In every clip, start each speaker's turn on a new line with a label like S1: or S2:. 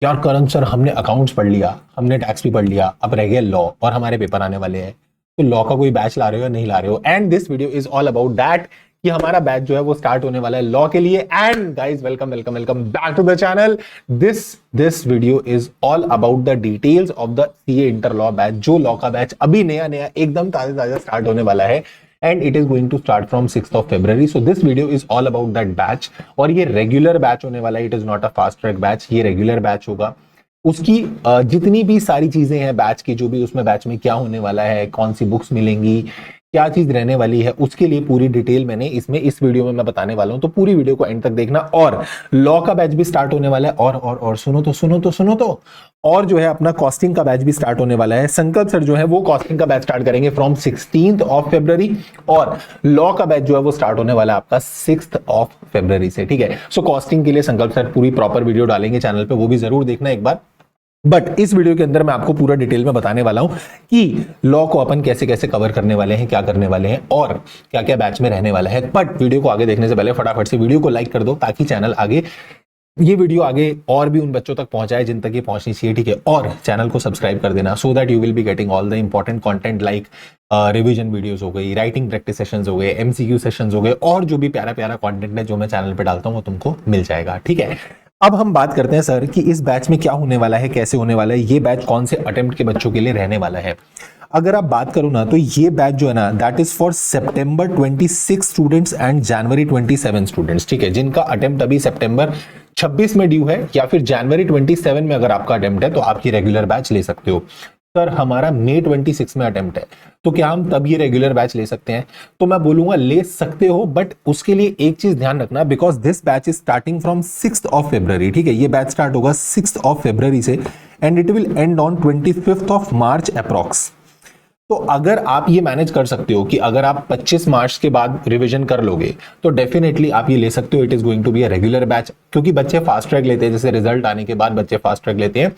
S1: यार करण सर, हमने अकाउंट्स पढ़ लिया, हमने टैक्स भी पढ़ लिया, अब रह गया लॉ और हमारे पेपर आने वाले हैं। तो लॉ का कोई बैच ला रहे हो या नहीं ला रहे हो? And this video is all about that कि हमारा बैच जो है वो स्टार्ट होने वाला है लॉ के लिए। And guys, welcome welcome welcome back to the channel. This video is all about the details of the CA inter law batch, जो लॉ का बैच अभी नया नया एकदम ताजा ताजा स्टार्ट होने वाला है। And it is going to start from 6th of February. So this video is all about that batch. और ये रेगुलर बैच होने वाला है, it is not a fast track batch, ये रेगुलर बैच होगा। उसकी जितनी भी सारी चीजें हैं बैच की, जो भी उसमें बैच में क्या होने वाला है, कौन सी बुक्स मिलेंगी, क्या चीज रहने वाली है, उसके लिए पूरी डिटेल मैंने इस वीडियो में मैं बताने वाला हूं। तो पूरी वीडियो को एंड तक देखना। और लॉ का बैच भी स्टार्ट होने वाला है। और सुनो तो और जो है अपना कॉस्टिंग का बैच भी स्टार्ट होने वाला है। संकल्प सर जो है वो कॉस्टिंग का बैच स्टार्ट करेंगे फ्रॉम 16th of February। और लॉ का बैच जो है वो स्टार्ट होने वाला है आपका 6th of February से। ठीक है, सो कॉस्टिंग के लिए संकल्प सर पूरी प्रॉपर वीडियो डालेंगे चैनल पे, वो भी जरूर देखना एक बार। बट इस वीडियो के अंदर मैं आपको पूरा डिटेल में बताने वाला हूं कि लॉ को अपन कैसे कैसे कवर करने वाले हैं, क्या करने वाले हैं और क्या क्या बैच में रहने वाला है। बट वीडियो को आगे देखने से पहले फटाफट से वीडियो को लाइक कर दो, ताकि चैनल आगे, ये वीडियो आगे और भी उन बच्चों तक पहुंचाए जिन तक ये पहुंचनी चाहिए। ठीक है, और चैनल को सब्सक्राइब कर देना, so that you will be getting all the important content like revision videos हो गई, राइटिंग प्रैक्टिस सेशंस हो गए, एमसीक्यू सेशंस हो गए, और जो भी प्यारा प्यारा कंटेंट है जो मैं चैनल पे डालता हूं वो तुमको मिल जाएगा। ठीक है, अब हम बात करते हैं सर कि इस बैच में क्या होने वाला है, कैसे होने वाला है, ये बैच कौन से अटेम्प्ट के बच्चों के लिए रहने वाला है। अगर आप बात करो ना, तो ये बैच जो है ना, that is for September 26 students and January 27 students. ठीक है, जिनका अटेम्प्ट अभी सितंबर 26 में ड्यू है, या फिर January 27 में अगर आपका अटेम्प्ट है तो आप ये रेगुलर बैच ले सकते हो। सर हमारा May 26 में अटेम्प्ट है, तो क्या हम तब ये रेगुलर बैच ले सकते हैं? तो मैं बोलूंगा ले सकते हो, बट उसके लिए एक चीज ध्यान रखना, because this batch is starting from 6th of February। ठीक है, ये बैच स्टार्ट होगा 6th of February से and it will and on 25th of March approx. तो अगर आप ये मैनेज कर सकते हो कि अगर आप 25 मार्च के बाद रिवीजन कर लोगे तो डेफिनेटली आप ये ले सकते हो। It is going to be a regular batch, क्योंकि बच्चे फास्ट ट्रैक लेते हैं, जैसे रिजल्ट आने के बाद बच्चे फास्ट ट्रैक लेते हैं,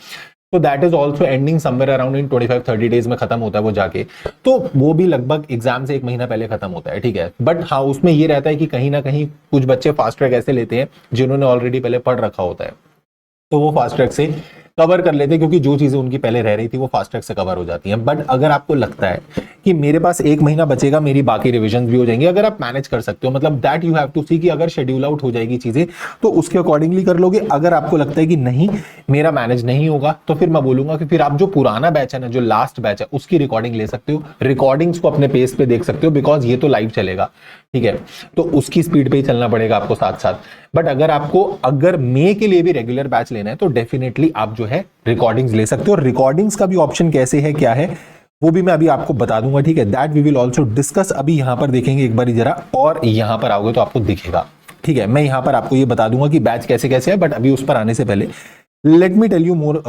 S1: तो that is also ending somewhere around in 25-30 days में खत्म होता है वो जाके। तो वो भी लगभग एग्जाम से एक महीना पहले खत्म होता है। ठीक है, बट हाँ उसमें ये रहता है कि कहीं ना कहीं कुछ बच्चे फास्ट ट्रैक ऐसे लेते हैं जिन्होंने ऑलरेडी पहले पढ़ रखा होता है, तो वो फास्ट ट्रैक से कवर कर लेते हैं, क्योंकि जो चीजें उनकी पहले रह रही थी वो फास्ट ट्रैक से कवर हो जाती हैं। बट अगर आपको लगता है कि मेरे पास एक महीना बचेगा, मेरी बाकी रिविजन भी हो जाएंगी, अगर आप मैनेज कर सकते हो, मतलब दैट यू हैव टू सी कि अगर शेड्यूल आउट हो जाएगी चीजें तो उसके अकॉर्डिंगली कर लोगे। अगर आपको लगता है कि नहीं मेरा मैनेज नहीं होगा, तो फिर मैं बोलूंगा कि फिर आप जो पुराना बैच है ना, जो लास्ट बैच है, उसकी रिकॉर्डिंग ले सकते हो, रिकॉर्डिंग्स को अपने पेस पे देख सकते हो, बिकॉज ये तो लाइव चलेगा। ठीक है, तो उसकी स्पीड पे ही चलना पड़ेगा आपको साथ साथ। बट अगर मई के लिए भी रेगुलर बैच लेना है तो डेफिनेटली आप जो है रिकॉर्डिंग्स ले सकते हो। रिकॉर्डिंग्स का भी ऑप्शन कैसे है, क्या है, वो भी मैं अभी आपको बता दूंगा। ठीक है, that we will also discuss. अभी यहां पर देखेंगे एक बार जरा, और यहां पर आओगे तो आपको दिखेगा। ठीक है, मैं यहां पर आपको ये बता दूंगा कि बैच कैसे कैसे है, बट अभी उस पर आने से पहले let me tell you more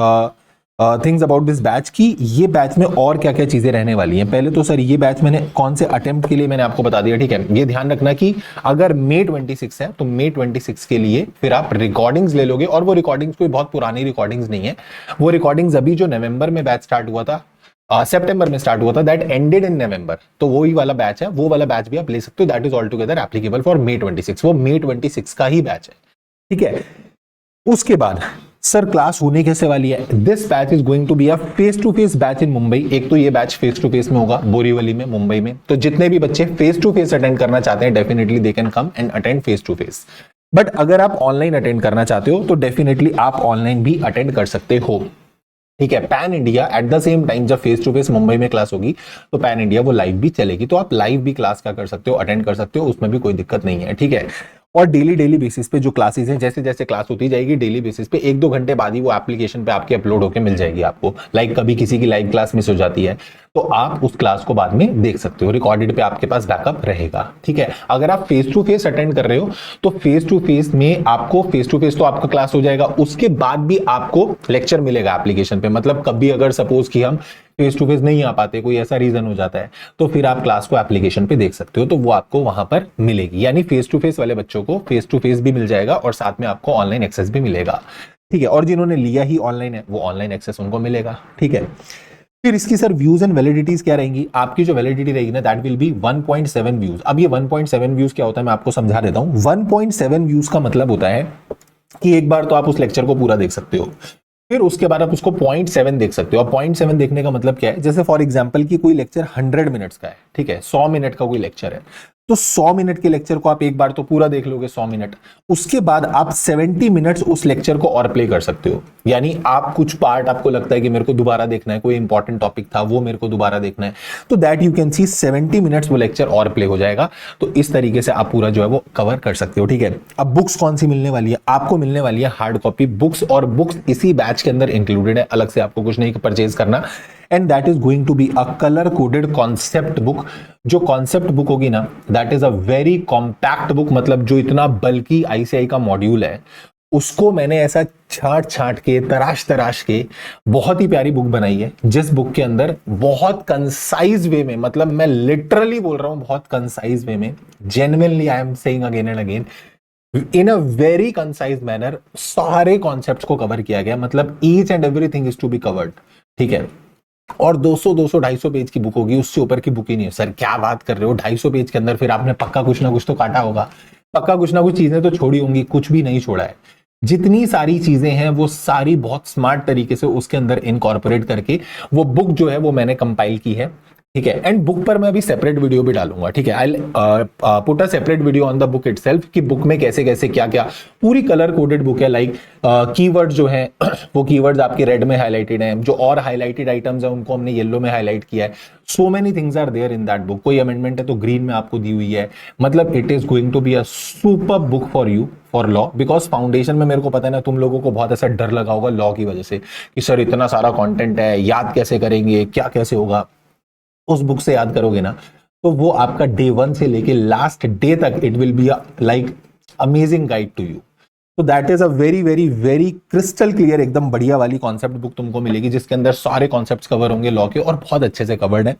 S1: things about this batch की ये बैच में और क्या क्या चीजें रहने वाली हैं। पहले तो सर ये बैच मैंने कौन से अटेम्प्ट के लिए मैंने आपको बता दिया। ठीक है, ये ध्यान रखना कि अगर May 26 है तो May 26 के लिए फिर आप रिकॉर्डिंग्स ले लोगे, और वो रिकॉर्डिंग्स कोई बहुत पुरानी रिकॉर्डिंग्स नहीं है। वो रिकॉर्डिंग्स अभी जो नवंबर में बैच स्टार्ट हुआ था, सितंबर में स्टार्ट हुआ था, दैट एंडेड इन नवंबर, तो वही वाला बैच है, वो वाला बैच भी आप ले सकते हो। That is all together applicable for May 26, वो May 26 का ही बैच है। ठीक है, उसके बाद सर क्लास होने कैसे वाली है। This batch is going to be a face to face batch in Mumbai. एक तो ये बैच फेस टू फेस में होगा बोरीवली में, मुंबई में। तो जितने भी बच्चे फेस टू फेस अटेंड करना चाहते हैं, definitely they can come and attend face to face. But अगर आप ऑनलाइन अटेंड करना चाहते हो तो डेफिनेटली आप ऑनलाइन भी अटेंड कर सकते हो। ठीक है, pan India at the same time जब फेस टू फेस मुंबई में क्लास होगी तो पैन इंडिया वो लाइव भी चलेगी, तो आप लाइव भी क्लास का कर सकते हो, अटेंड कर सकते हो, उसमें भी कोई दिक्कत नहीं है। ठीक है, और डेली बेसिस पे जो क्लासेस हैं, जैसे जैसे क्लास होती जाएगी डेली बेसिस पे 1-2 घंटे बाद ही वो एप्लीकेशन पे आपके अपलोड होके मिल जाएगी आपको। लाइक कभी किसी की लाइव क्लास मिस हो जाती है तो आप उस क्लास को बाद में देख सकते हो, रिकॉर्डेड पे आपके पास बैकअप रहेगा। ठीक है, अगर आप फेस टू फेस अटेंड कर रहे हो तो फेस टू फेस में आपको फेस टू फेस तो आपका क्लास हो जाएगा, उसके बाद भी आपको लेक्चर मिलेगा एप्लीकेशन पे। मतलब कभी अगर सपोज कि हम फेस टू फेस नहीं आ पाते, कोई ऐसा रीजन हो जाता है, तो फिर आप क्लास को एप्लीकेशन पे देख सकते हो, तो वो आपको वहां पर मिलेगी। यानी फेस टू फेस वाले बच्चों को फेस टू फेस भी मिल जाएगा और साथ में आपको ऑनलाइन एक्सेस भी मिलेगा। ठीक है, और जिन्होंने लिया ही ऑनलाइन है वो ऑनलाइन एक्सेस उनको मिलेगा। ठीक है, फिर इसकी सर व्यूज एंड वैलिडिटीज क्या रहेंगी। आपकी जो वैलिडिटी रहेगी ना, दैट विल बी 1.7 व्यूज। अब ये 1.7 व्यूज क्या होता है मैं आपको समझा देता हूं। 1.7 व्यूज का मतलब होता है कि एक बार तो आप उस लेक्चर को पूरा देख सकते हो, फिर उसके बाद आप उसको 0.7 देख सकते हो। और 0.7 देखने का मतलब क्या है, जैसे फॉर एग्जांपल कि कोई लेक्चर 100 मिनट्स का है, ठीक है, 100 मिनट का कोई लेक्चर है, तो 100 मिनट के लेक्चर को आप एक बार तो पूरा देख लोगे 100 मिनट, उसके बाद आप 70 मिनट्स उस लेक्चर को और प्ले कर सकते हो। यानी आप कुछ पार्ट आपको लगता है कि मेरे को दोबारा देखना है, कोई इंपॉर्टेंट टॉपिक था वो मेरे को दोबारा देखना है, तो that you can see 70 minutes वो लेक्चर और प्ले हो जाएगा। तो इस तरीके से आप पूरा जो है वो कवर कर सकते हो, ठीक है। अब बुक्स कौन सी मिलने वाली है, आपको मिलने वाली है हार्ड कॉपी बुक्स, और बुक्स इसी बैच के अंदर इंक्लूडेड है, अलग से आपको कुछ नहीं परचेज करना। And that is going to be a colour coded concept book. जो कॉन्सेप्ट बुक होगी ना, that is a very compact book, मतलब जो इतना बल्कि आईसीआई का मॉड्यूल है उसको मैंने ऐसा छांट छांट के तराश तराश के बहुत ही प्यारी बुक बनाई है, जिस बुक के अंदर बहुत कंसाइज वे में, मतलब मैं लिटरली बोल रहा हूं बहुत कंसाइज वे में, genuinely I am saying again and again, in a very concise manner सारे कॉन्सेप्ट्स को कवर किया गया, मतलब each and everything is to be covered, ठीक है। और 200 200 250 पेज की बुक होगी, उससे ऊपर की बुक ही नहीं है। सर क्या बात कर रहे हो, 250 पेज के अंदर फिर आपने पक्का कुछ ना कुछ तो काटा होगा, पक्का कुछ ना कुछ चीजें तो छोड़ी होंगी। कुछ भी नहीं छोड़ा है, जितनी सारी चीजें हैं वो सारी बहुत स्मार्ट तरीके से उसके अंदर इनकॉर्पोरेट करके वो बुक जो है वो मैंने कंपाइल की है, ठीक है। एंड बुक पर मैं अभी सेपरेट वीडियो भी डालूंगा, ठीक है। I put a separate video on the book itself कि बुक में कैसे कैसे क्या क्या, पूरी कलर कोडेड बुक है। लाइक कीवर्ड जो है वो कीवर्ड्स आपके रेड में हाईलाइटेड हैं, जो और हाईलाइटेड आइटम्स हैं उनको हमने येलो में हाईलाइट किया है। So many things are there in that book. कोई अमेंडमेंट है तो ग्रीन में आपको दी हुई है। मतलब it is going to be a super book for you for law, because foundation में मेरे को पता है ना तुम लोगों को बहुत ऐसा डर लगा होगा लॉ की वजह से कि सर इतना सारा कंटेंट है, याद कैसे करेंगे, क्या कैसे होगा। उस बुक से याद करोगे ना तो वो आपका डे 1 से लेके लास्ट डे तक it will be like amazing guide to you. तो that is a very very very crystal clear, एकदम बढ़िया वाली कॉन्सेप्ट बुक तुमको मिलेगी, जिसके अंदर सारे कॉन्सेप्ट्स कवर होंगे लॉ के, और बहुत अच्छे से कवर्ड है।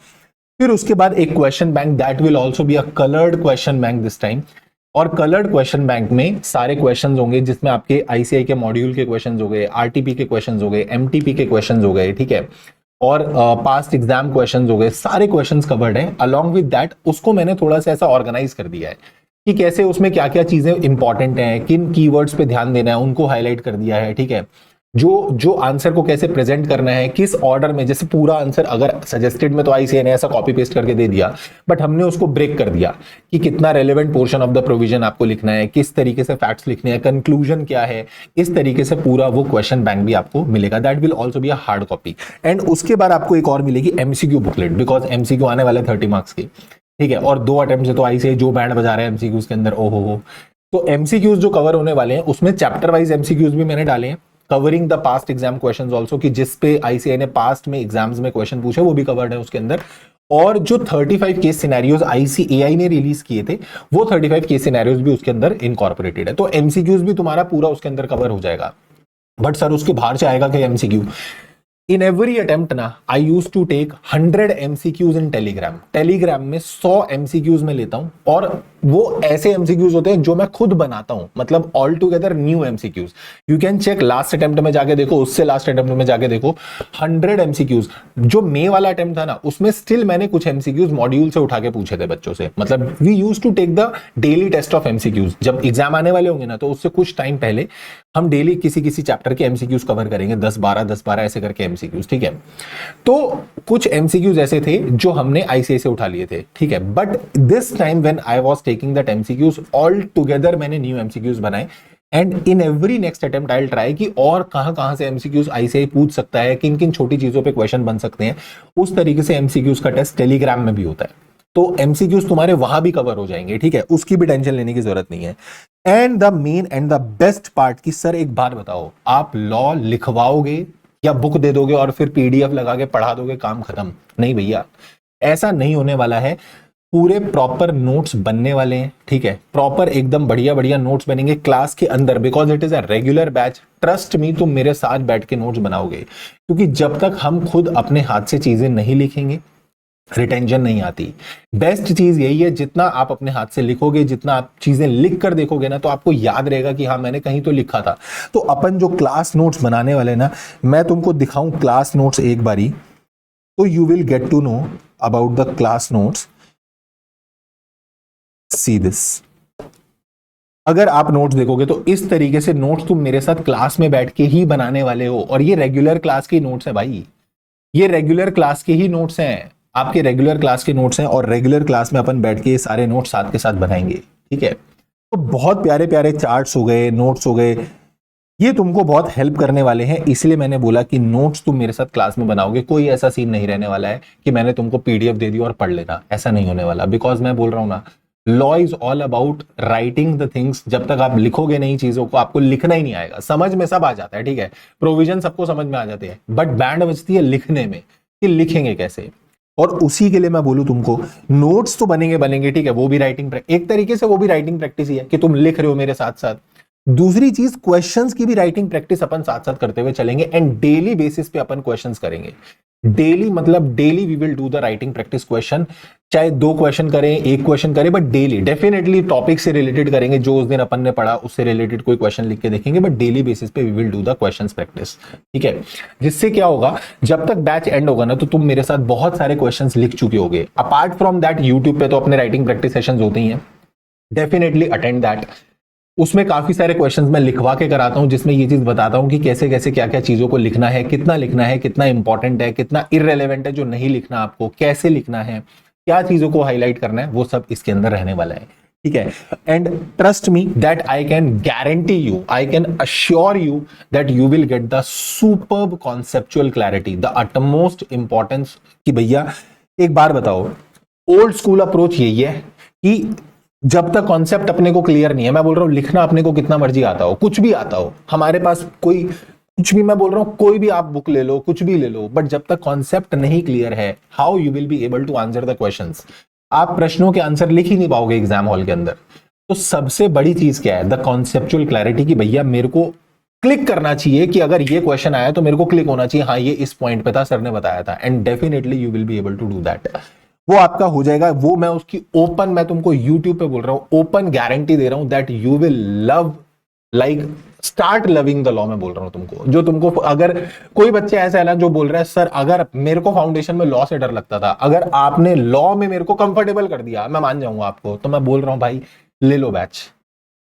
S1: फिर उसके बाद एक question bank, that will also be a coloured question bank this time. और कलर्ड क्वेश्चन बैंक में सारे क्वेश्चंस होंगे, जिसमें आपके आईसीआई के मॉड्यूल के क्वेश्चंस हो गए, आरटीपी के क्वेश्चंस हो गए, एमटीपी के क्वेश्चंस हो गए, ठीक है, और पास्ट एग्जाम क्वेश्चंस हो गए, सारे क्वेश्चंस कवर्ड हैं। अलोंग विद दैट उसको मैंने थोड़ा सा ऐसा ऑर्गेनाइज कर दिया है कि कैसे उसमें क्या क्या चीजें इंपॉर्टेंट हैं, किन कीवर्ड्स पे ध्यान देना है उनको हाईलाइट कर दिया है, ठीक है। जो जो आंसर को कैसे प्रेजेंट करना है, किस ऑर्डर में, जैसे पूरा आंसर अगर सजेस्टेड में तो आईसीआई ने ऐसा कॉपी पेस्ट करके दे दिया, बट हमने उसको ब्रेक कर दिया कि कितना relevant portion of the provision आपको लिखना है, किस तरीके से फैक्ट्स लिखने हैं, कंक्लूजन क्या है, इस तरीके से पूरा वो क्वेश्चन बैंक भी आपको मिलेगा। That will also be a hard copy. And उसके बाद आपको एक और मिलेगी एमसीक्यू बुकलेट, बिकॉज एमसीक्यू आने वाले 30 मार्क्स की, ठीक है। और 2 अटेम्प्ट से तो आईसीआई जो बैंड बजा रहे हैं एमसीक्यूज के अंदर, ओहो हो। तो एमसीक्यूज जो कवर होने वाले हैं उसमें चैप्टर वाइज एमसीक्यूज भी मैंने डाले हैं, covering the past exam questions also, कि जिस पे आईसीआई ने पास्ट में एग्जाम्स में क्वेश्चन पूछे वो भी कवर्ड है उसके अंदर। और जो 35 केस सिनेरियोज आईसीएआई ने रिलीज किए थे वो 35 केस सिनेरियोज भी उसके अंदर इनकॉर्पोरेटेड है। तो एमसीक्यूज भी तुम्हारा पूरा उसके अंदर कवर हो जाएगा। बट सर उसके बाहर से आएगा क्या एमसीक्यू? इन एवरी अटेम्प्ट ना I use to take 100 MCQs in Telegram. Telegram में 100 एमसीक्यूज में लेता हूं, और वो ऐसे एमसीक्यूज होते हैं जो मैं खुद बनाता हूं, मतलब all together new MCQs. You can check last attempt में जाके देखो, उससे लास्ट अटेम्प्ट में जाके देखो, 100 एमसीक्यूज। जो मे वाला अटेम्प्ट था ना उसमें स्टिल मैंने कुछ एमसीक्यूज मॉड्यूल से उठा के पूछे थे बच्चों से। मतलब we use to take the daily test of MCQs. जब एग्जाम आने वाले होंगे ना तो उससे कुछ टाइम पहले हम डेली किसी किसी चैप्टर के एमसीक्यूज कवर करेंगे, 10-12 ऐसे करके एमसीक्यूज, ठीक है। तो कुछ एमसीक्यूज ऐसे थे जो हमने आईसीआई से उठा लिए थे, ठीक है। But this time when I was taking that MCQs all together मैंने न्यू एमसीक्यूज बनाए। And in every next attempt I will try कि और कहां से एमसीक्यूज आईसीआई पूछ सकता है, किन किन छोटी चीजों पे क्वेश्चन बन सकते हैं। उस तरीके से एमसीक्यूज का टेस्ट टेलीग्राम में भी होता है, तो एमसीक्यूज तुम्हारे वहां भी कवर हो जाएंगे, ठीक है, उसकी भी टेंशन लेने की जरूरत नहीं है। And the main and the best part की सर एक बात बताओ, आप लॉ लिखवाओगे या बुक दे दोगे और फिर पीडीएफ लगा के पढ़ा दोगे, काम खत्म? नहीं भैया, ऐसा नहीं होने वाला है। पूरे प्रॉपर नोट्स बनने वाले हैं, ठीक है, प्रॉपर एकदम बढ़िया बढ़िया नोट्स बनेंगे क्लास के अंदर, because it is a regular batch. Trust me, तुम मेरे साथ बैठ के नोट्स बनाओगे, क्योंकि जब तक हम खुद अपने हाथ से चीजें नहीं लिखेंगे रिटेंशन नहीं आती। बेस्ट चीज यही है, जितना आप अपने हाथ से लिखोगे, जितना आप चीजें लिख कर देखोगे ना, तो आपको याद रहेगा कि हाँ मैंने कहीं तो लिखा था। तो अपन जो क्लास नोट्स बनाने वाले ना, मैं तुमको दिखाऊं क्लास नोट्स एक बारी, तो you will get to know about the class notes. See this, अगर आप नोट्स देखोगे तो इस तरीके से नोट्स तुम मेरे साथ क्लास में बैठ के ही बनाने वाले हो, और ये रेगुलर क्लास के नोट्स है भाई, ये रेगुलर क्लास के ही नोट्स हैं, आपके रेगुलर क्लास के नोट्स हैं, और रेगुलर क्लास में अपन बैठ के ये सारे नोट्स साथ के साथ बनाएंगे, ठीक है। तो बहुत प्यारे प्यारे चार्ट्स हो गए, नोट्स हो गए, ये तुमको बहुत हेल्प करने वाले हैं, इसलिए मैंने बोला कि नोट्स तुम मेरे साथ क्लास में बनाओगे। कोई ऐसा सीन नहीं रहने वाला है कि मैंने तुमको पीडीएफ दे दी और पढ़ लेना, ऐसा नहीं होने वाला। बिकॉज मैं बोल रहा हूं ना, law is all about writing the things. जब तक आप लिखोगे नहीं चीजों को, आपको लिखना ही नहीं आएगा। समझ में सब आ जाता है, ठीक है, प्रोविजन सबको समझ में आ जाते हैं, बट बैंड बजती है लिखने में कि लिखेंगे कैसे। और उसी के लिए मैं बोलूं तुमको, नोट्स तो बनेंगे बनेंगे, ठीक है, वो भी राइटिंग, एक तरीके से वो भी राइटिंग प्रैक्टिस ही है कि तुम लिख रहे हो मेरे साथ साथ। दूसरी चीज, क्वेश्चंस की भी राइटिंग प्रैक्टिस अपन साथ साथ करते हुए चलेंगे, एंड डेली बेसिस पे अपन क्वेश्चंस करेंगे। डेली मतलब daily we will do the writing practice question, चाहे 2 क्वेश्चन करें, 1 क्वेश्चन करें, बट डेली डेफिनेटली टॉपिक से रिलेटेड करेंगे, जो उस दिन अपन ने पढ़ा उससे रिलेटेड कोई क्वेश्चन लिख के देखेंगे, बट डेली बेसिस पे we will do the questions practice, ठीक है। जिससे क्या होगा, जब तक बैच एंड होगा ना, तो तुम मेरे साथ बहुत सारे क्वेश्चंस लिख चुके होगे। अपार्ट फ्रॉम दैट, यूट्यूब पे तो अपने राइटिंग प्रैक्टिस सेशंस होते ही हैं, डेफिनेटली अटेंड दैट। उसमें काफी सारे क्वेश्चंस मैं लिखवा के कराता हूं, जिसमें ये चीज बताता हूं कि कैसे कैसे क्या क्या चीजों को लिखना है, कितना इंपॉर्टेंट है, कितना इररेलेवेंट है जो नहीं लिखना आपको, कैसे लिखना है, क्या चीजों को हाईलाइट करना है, वो सब इसके अंदर रहने वाला है, ठीक है। And trust me that I can guarantee you, I can assure you that you will get the superb conceptual clarity, the utmost importance. कि भैया एक बार बताओ, ओल्ड स्कूल अप्रोच यही है कि जब तक कॉन्सेप्ट अपने को क्लियर नहीं है, मैं बोल रहा हूं लिखना अपने को कितना मर्जी आता हो, कुछ भी आता हो, हमारे पास कोई कुछ भी, मैं बोल रहा हूं कोई भी आप बुक ले लो, कुछ भी ले लो, बट जब तक कॉन्सेप्ट नहीं क्लियर है, how you will be able to answer the questions. आप प्रश्नों के आंसर लिख ही नहीं पाओगे एग्जाम हॉल के अंदर। तो सबसे बड़ी चीज क्या है, द कॉन्सेप्चुअल क्लैरिटी, कि भैया मेरे को क्लिक करना चाहिए कि अगर ये क्वेश्चन आया तो मेरे को क्लिक होना चाहिए, हाँ ये इस पॉइंट पे था, सर ने बताया था, and definitely you will be able to do that. वो आपका हो जाएगा। वो मैं उसकी ओपन, मैं तुमको यूट्यूब पे बोल रहा हूं, ओपन गारंटी दे रहा हूं that you will love, like start loving the law. मैं बोल रहा हूं तुमको, जो तुमको, अगर कोई बच्चे ऐसा है ना जो बोल रहा है सर अगर मेरे को फाउंडेशन में लॉ से डर लगता था, अगर आपने लॉ में मेरे को कंफर्टेबल कर दिया, मैं मान जाऊंगा आपको, तो मैं बोल रहा हूं भाई ले लो बैच।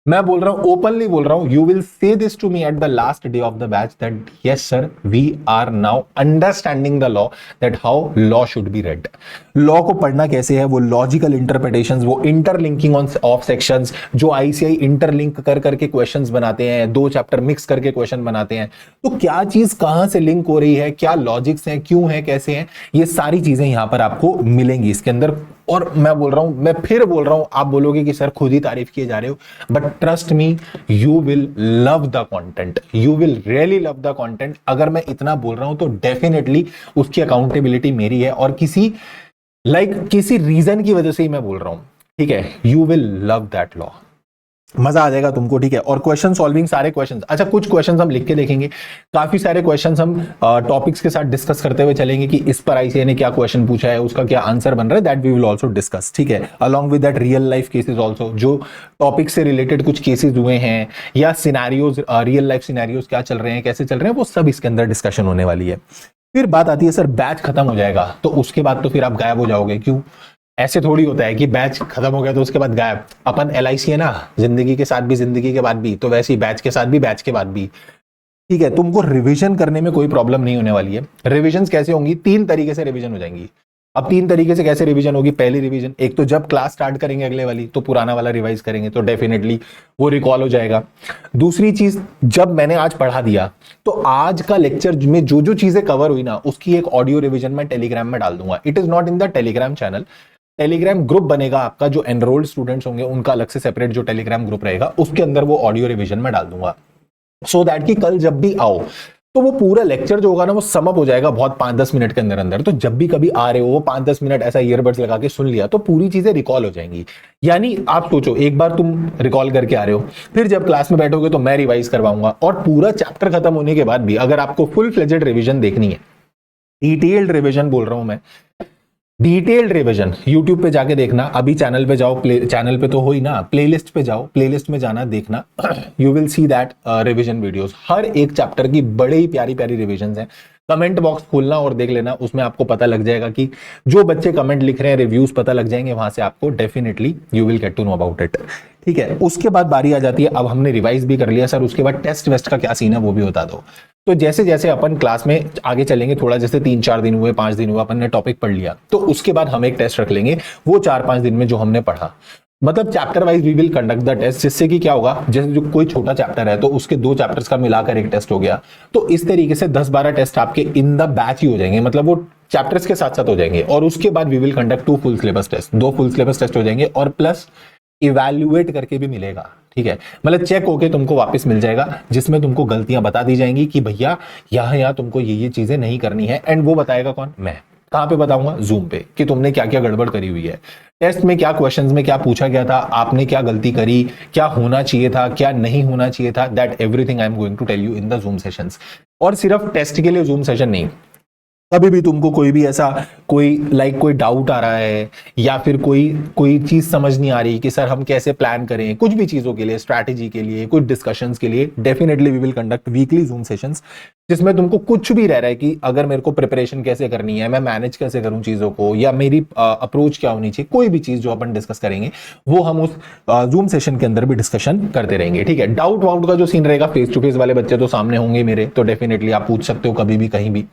S1: मैं बोल रहा हूं, ओपनली बोल रहा हूं, you will say this to me at the last day of the batch that yes sir we are now understanding the law, that how law should be read. Law को पढ़ना कैसे है, वो लॉजिकल इंटरप्रिटेशंस, वो interlinking of sections, जो ICAI interlink कर करके questions बनाते हैं, 2 चैप्टर मिक्स करके क्वेश्चन बनाते हैं, तो क्या चीज कहां से लिंक हो रही है, क्या लॉजिक्स हैं, क्यों है, कैसे हैं, ये सारी चीजें यहां पर आपको मिलेंगी इसके अंदर। और मैं बोल रहा हूं, मैं फिर बोल रहा हूं, आप बोलोगे कि सर खुद ही तारीफ किए जा रहे हो, but trust me you will love the content, you will really love the content. अगर मैं इतना बोल रहा हूं तो डेफिनेटली उसकी अकाउंटेबिलिटी मेरी है, और किसी किसी रीजन की वजह से ही मैं बोल रहा हूं, ठीक है। You will love that law, मजा आ जाएगा तुमको, ठीक है। और क्वेश्चन सॉल्विंग, सारे क्वेश्चंस, अच्छा कुछ क्वेश्चंस हम लिख के देखेंगे, काफी सारे क्वेश्चंस हम टॉपिक्स के साथ डिस्कस करते हुए चलेंगे कि इस पर आईसीए ने क्या क्वेश्चन पूछा है, उसका क्या आंसर बन रहा है, that we will also discuss, ठीक है। Along with that real life cases also, जो टॉपिक से रिलेटेड कुछ केसेस हुए हैं, या सिनेरियोज, रियल लाइफ सिनेरियोज क्या चल रहे हैं, कैसे चल रहे हैं, वो सब इसके अंदर डिस्कशन होने वाली है। फिर बात आती है सर बैच खत्म हो जाएगा तो उसके बाद तो फिर आप गायब हो जाओगे, क्यों? ऐसे थोड़ी होता है कि बैच खत्म हो गया तो उसके बाद गायब। अपन एलआईसी है ना, जिंदगी के साथ भी जिंदगी के बाद भी, तो वैसे ही बैच के साथ भी बैच के बाद भी, ठीक है। तुमको रिवीजन करने में कोई प्रॉब्लम नहीं होने वाली है। रिवीजन कैसे होंगी? 3 तरीके से रिवीजन हो जाएंगी। अब 3 तरीके से कैसे रिवीजन होगी? पहली रिवीजन, एक तो जब क्लास स्टार्ट करेंगे अगले वाली, तो पुराना वाला रिवाइज करेंगे, तो डेफिनेटली वो रिकॉल हो जाएगा। दूसरी चीज, जब मैंने आज पढ़ा दिया तो आज का लेक्चर में जो जो चीजें कवर हुई ना, उसकी एक ऑडियो रिवीजन मैं टेलीग्राम में डाल दूंगा। It is not in the Telegram channel, Telegram group बनेगा आपका, जो एनरोल्ड स्टूडेंट्स होंगे उनका अलग से सेपरेट जो टेलीग्राम ग्रुप रहेगा, उसके अंदर वो ऑडियो रिवीजन में डाल दूंगा, सो दैट कि कल जब भी आओ तो वो पूरा लेक्चर जो होगा ना, वो समअप हो जाएगा बहुत 5-10 मिनट के अंदर अंदर। तो जब भी कभी आ रहे हो, वो 5-10 मिनट ऐसा ईयरबड्स लगा के सुन लिया तो पूरी चीजें रिकॉल हो जाएंगी। यानी आप सोचो, एक बार तुम रिकॉल करके आ रहे हो, फिर जब क्लास में बैठोगे तो मैं रिवाइज करवाऊंगा, और पूरा चैप्टर खत्म होने के बाद भी अगर आपको फुल फ्लेजेड रिविजन देखनी है, डिटेल्ड रिविजन बोल रहा हूं मैं, डिटेल्ड रिवीजन यूट्यूब पे जाके देखना। अभी चैनल पे जाओ, चैनल पे तो हो ही ना, प्लेलिस्ट पे जाओ, प्लेलिस्ट में जाना, देखना, you will see that revision videos. हर एक चैप्टर की बड़े ही प्यारी प्यारी रिवीजन हैं, कमेंट बॉक्स खोलना और देख लेना, उसमें आपको पता लग जाएगा कि जो बच्चे कमेंट लिख रहे हैं, रिव्यूज पता लग जाएंगे, वहां से आपको definitely you will get to know about it. ठीक है, उसके बाद बारी आ जाती है, अब हमने रिवाइज भी कर लिया सर, उसके बाद टेस्ट वेस्ट का क्या सीन है वो भी बता दो। तो जैसे जैसे अपन क्लास में आगे चलेंगे, थोड़ा जैसे 3-4 दिन हुए, 5 दिन हुआ, अपन ने टॉपिक पढ़ लिया, तो उसके बाद हम एक टेस्ट रख लेंगे वो 4-5 दिन में जो हमने पढ़ा, मतलब chapter wise we will conduct the test, जिससे कि क्या होगा, जैसे जो कोई छोटा चैप्टर है तो उसके 2 चैप्टर्स का मिलाकर एक टेस्ट हो गया, तो इस तरीके से 10-12 टेस्ट आपके इन द बैच ही हो जाएंगे, मतलब वो चैप्टर्स के साथ साथ हो जाएंगे। और उसके बाद we will conduct 2 full syllabus test, 2 full syllabus test हो जाएंगे, और प्लस इवैल्यूएट करके भी मिलेगा। ठीक है, मतलब चेक होके तुमको वापस मिल जाएगा, जिसमें तुमको गलतियां बता दी जाएंगी कि भैया यहाँ तुमको ये चीजें नहीं करनी है, एंड वो बताएगा कौन, मैं। कहां पे बताऊंगा, जूम पे, कि तुमने क्या क्या गड़बड़ करी हुई है, टेस्ट में क्या क्वेश्चंस में क्या पूछा गया था, आपने क्या गलती करी, क्या होना चाहिए था, क्या नहीं होना चाहिए था, that everything I am going to tell you in the zoom sessions. और सिर्फ टेस्ट के लिए जूम सेशन नहीं, कभी भी तुमको कोई भी ऐसा कोई डाउट आ रहा है, या फिर कोई चीज समझ नहीं आ रही कि सर हम कैसे प्लान करें, कुछ भी चीजों के लिए, स्ट्रैटेजी के लिए, कुछ डिस्कशंस के लिए, definitely we will conduct weekly zoom sessions, जिसमें तुमको कुछ भी रह रहा है कि अगर मेरे को प्रिपरेशन कैसे करनी है, मैं मैनेज कैसे करूं चीजों को, या मेरी अप्रोच क्या होनी चाहिए, कोई भी चीज जो अपन डिस्कस करेंगे वो हम उस जूम सेशन के अंदर भी डिस्कशन करते रहेंगे। ठीक है, डाउट वाउट का जो सीन रहेगा, फेस टू फेस वाले बच्चे तो सामने होंगे मेरे, तो डेफिनेटली आप पूछ सकते हो कभी भी कहीं भी।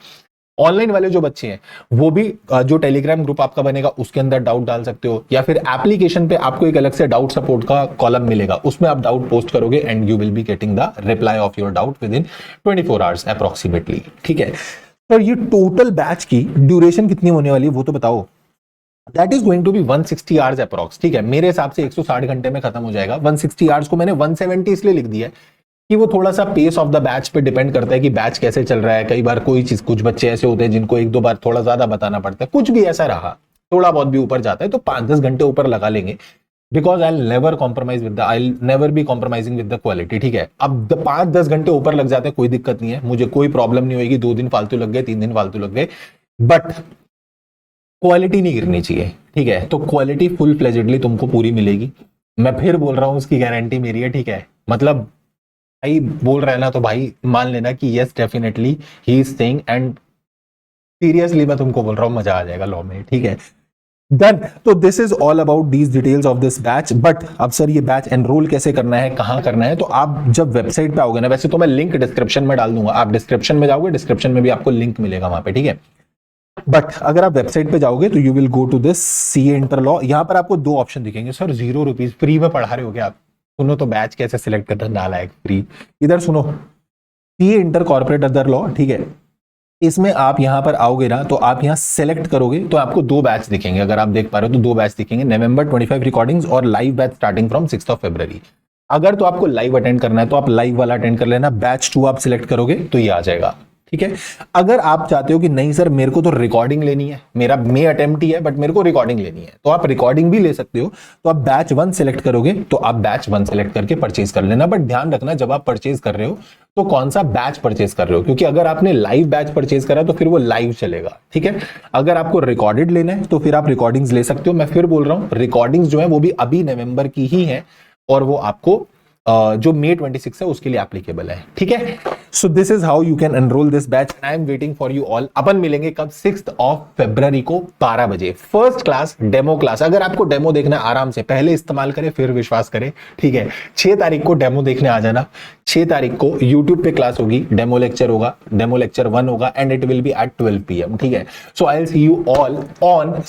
S1: ऑनलाइन वाले जो बच्चे हैं वो भी जो टेलीग्राम ग्रुप आपका बनेगा उसके अंदर डाउट डाल सकते हो, या फिर एप्लीकेशन पे आपको एक अलग से डाउट सपोर्ट का कॉलम मिलेगा, उसमें आप डाउट पोस्ट करोगे and you will be getting the reply off your doubt with in 24 hours approximately. ठीक है, तो ये टोटल बैच की ड्यूरेशन कितनी होने वाली है वो तो बताओ। That is going to be 160 hours approx. ठीक है, मेरे हिसाब से 160 घंटे में खत्म हो जाएगा। 160 आवर्स को मैंने 170 इसलिए लिख दिया है कि वो थोड़ा सा पेस ऑफ द बैच पे डिपेंड करता है कि बैच कैसे चल रहा है। कई बार कोई चीज, कुछ बच्चे ऐसे होते हैं जिनको 1-2 बार थोड़ा ज्यादा बताना पड़ता है, कुछ भी ऐसा रहा, थोड़ा बहुत भी ऊपर जाता है तो 5-10 घंटे ऊपर लगा लेंगे, because I never compromise with the, I never be compromising with the quality. ठीक है, अब 5-10 घंटे ऊपर लग जाते हैं, कोई दिक्कत नहीं है, मुझे कोई प्रॉब्लम नहीं होगी, 2 दिन फालतू लग गए, 3 दिन फालतू लग गए, बट क्वालिटी नहीं गिरनी चाहिए। ठीक है, तो क्वालिटी फुल फ्लेजेडली तुमको पूरी मिलेगी, मैं फिर बोल रहा हूं, उसकी गारंटी मेरी है। ठीक है, मतलब भाई बोल रहा है ना, तो भाई मान लेना कि yes definitely he is saying, and seriously मैं तुमको बोल रहा हूं, मजा आ जाएगा लॉ में। ठीक है, डन। तो this is all about these details of this batch. But अब सर ये बैच एनरोल कैसे करना है, कहां करना है, तो आप जब वेबसाइट पे आओगे ना, वैसे तो मैं लिंक डिस्क्रिप्शन में डाल दूंगा, आप डिस्क्रिप्शन में जाओगे, डिस्क्रिप्शन में भी आपको लिंक मिलेगा वहां पे। ठीक है, बट अगर आप वेबसाइट पे जाओगे तो you will go to this CA inter law. यहां पर आपको 2 ऑप्शन दिखेंगे। सर 0 रुपीज फ्री में पढ़ा रहे हो क्या आप? सुनो तो बैच कैसे सिलेक्ट करना, नालायक फ्री। इधर सुनो, CA inter corporate other law. ठीक है, इसमें आप यहां पर आओगे ना, तो आप यहां सेलेक्ट करोगे तो आपको 2 बैच दिखेंगे। अगर आप देख पा रहे हो तो 2 बैच दिखेंगे, नवंबर 25 रिकॉर्डिंग्स और लाइव बैच स्टार्टिंग फ्रॉम 6 फरवरी। अगर तो आपको लाइव अटेंड करना है तो आप लाइव वाला अटेंड कर लेना, बैच 2 आप सिलेक्ट करोगे तो ये आ जाएगा। ठीक है, अगर आप चाहते हो कि नहीं सर मेरे को तो रिकॉर्डिंग लेनी है, मेरा मे अटेम्प्ट ही है बट मेरे को रिकॉर्डिंग लेनी है, तो आप रिकॉर्डिंग भी ले सकते हो, तो आप बैच 1 सिलेक्ट करोगे, तो आप बैच 1 सिलेक्ट करके परचेज कर लेना। बट ध्यान रखना जब आप परचेज कर रहे हो तो कौन सा बैच परचेज कर रहे हो, क्योंकि अगर आपने लाइव बैच परचेज करा तो फिर वो लाइव चलेगा। ठीक है, अगर आपको रिकॉर्डेड लेना है तो फिर आप रिकॉर्डिंग्स ले सकते हो। मैं फिर बोल रहा हूं, रिकॉर्डिंग्स जो है वो भी अभी नवंबर की ही है, और वो आपको जो May 26 है उसके लिए एप्लीकेबल है। ठीक है, so this is how you can enrol this batch. I am waiting for you all. अपन मिलेंगे कब? 6 फरवरी को 12 बजे, फर्स्ट क्लास डेमो क्लास। अगर आपको डेमो देखना है आराम से, पहले इस्तेमाल करें फिर विश्वास करें। ठीक है, 6 तारीख को डेमो देखने आ जाना। 6 तारीख को यूट्यूब पे क्लास होगी, डेमो लेक्चर होगा, डेमो लेक्चर 1 होगा, and it will be at 12 PM। ठीक है, so I will see you all on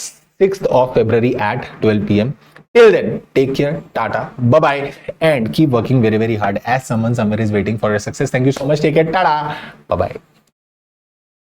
S1: 6 February at 12 PM. Till then, take care, tata, bye bye, and keep working very, very hard as someone somewhere is waiting for your success. Thank you so much. Take care, tata, bye bye.